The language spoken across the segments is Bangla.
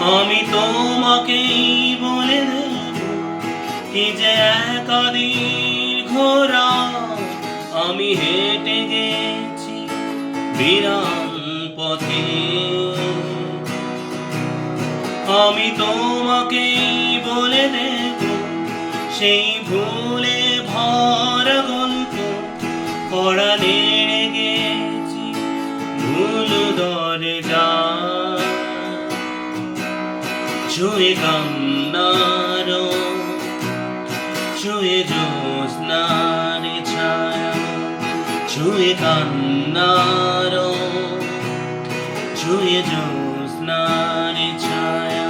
আমি তোমাকেই বলে দেব কি যে একাদীর্ঘ রাত আমি হেঁটে গেছি বিরান পথে। আমি তোমাকেই বলে দেব সেই ভুলে ভরা গল্প পড়া নেড়ে গেছি ভুল দরজা ছুঁয়ে কান্নার ছুঁয়ে জ্যোৎস্নার ছায়া ছুঁয়ে কান্নার ছুঁয়ে জ্যোৎস্নার ছায়া।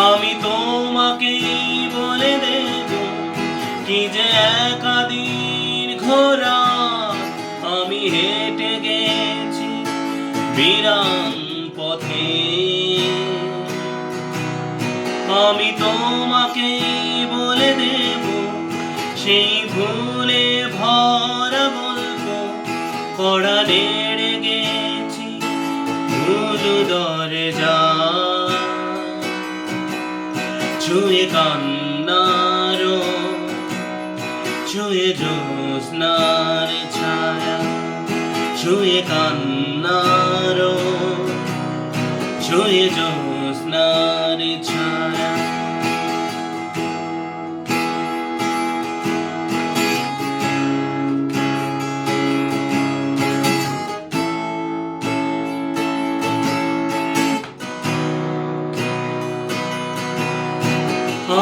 আমি তোমাকেই বলে দেব কি যে একাদীর্ঘ রাত আমি হেঁটে গেছি বিরান পথে। আমি তোমাকেই বলে দেব সেই ভুলে ভরা গল্প কড়া নেড়ে গেছি ভুল দরজা ছুঁয়ে কান্নার ছুঁয়ে জ্যোৎস্নার ছায়া ছুঁয়ে কান্নার ছুঁয়ে জ্যোৎস্নার ছায়া।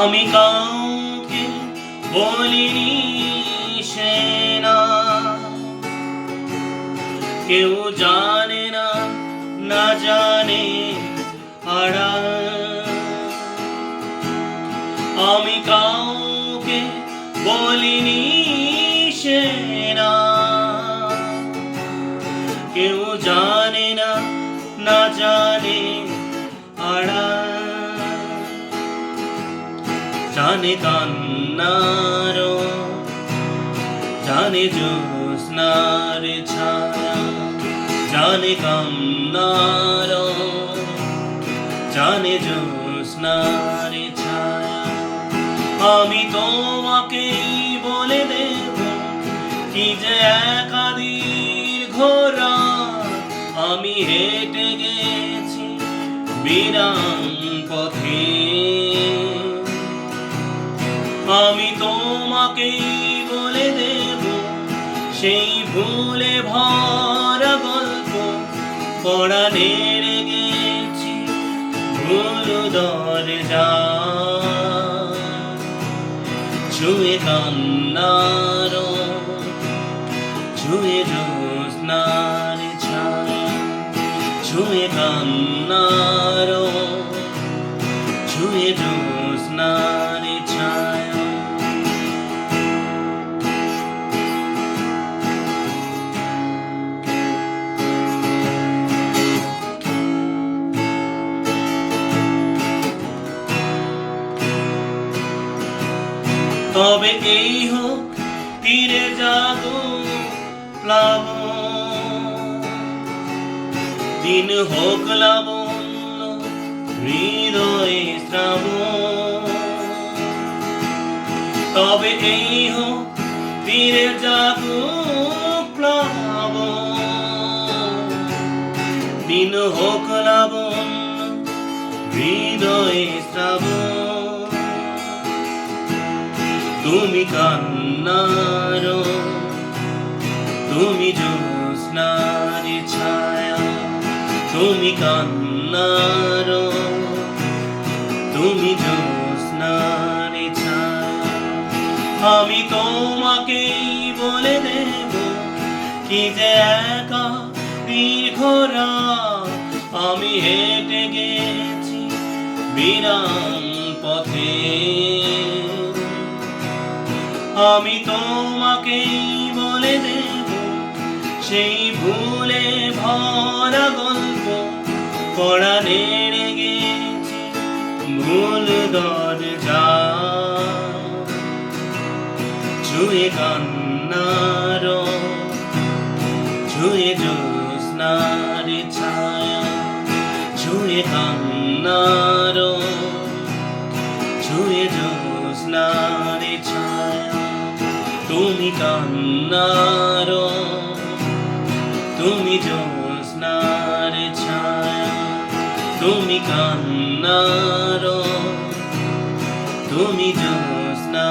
আমি কাউকে বলিনি সে না কেউ জানে না না জানে আড়াল। আমি কাউকে বলিনি সে না কেউ জানে না না জানে আড়াল। জানে কান্নার জানে জ্যোৎস্নার ছায়া জানে কান্নার জানে জ্যোৎস্নার ছায়া। আমি তোমাকেই বলে দেব কি যে একাদীর্ঘ রাত আমি হেঁটে গেছি বিরান পথে। আমি তোমাকেই বলে দেব সেই ভুলে ভরা গল্প পড়া নেড়ে গেছি ভুল দরজা ছুঁয়ে কান্নার ছুঁয়ে জ্যোৎস্নার ছায়া ছুঁয়ে কান্নার ছুঁয়ে জ্যোৎস্নার ছায়া। তবে এই হোক তীরে জাগো প্লাবন দিন হোক লাবণ্য হৃদয়ে শ্রাবণ। তবে এই হোক তীরে জাগো প্লাবন দিন হোক লাবণ্য হৃদয়ে শ্রাবণ। তুমি কান্নার তুমি জ্যোৎস্নার ছায়া তুমি কান্নার তুমি জ্যোৎস্নার ছায়া। আমি তোমাকেই বলে দেব কি যে একাদীর্ঘ রাত আমি হেঁটে গেছি বিরান পথে। আমি তোমাকেই বলে দেব সেই ভুলে ভরা গল্প পড়া নেড়ে গেছি ভুল দরজা ছুঁয়ে কান্নার ছুঁয়ে জ্যোৎস্নার ছায়া ছুঁয়ে ছুঁয়ে কান্নার ছুঁয়ে জ্যোৎস্নার ছায়া তুমি কান্নার তুমি জ্যোৎস্নার ছায়া তুমি কান্নার তুমি জ্যোৎস্না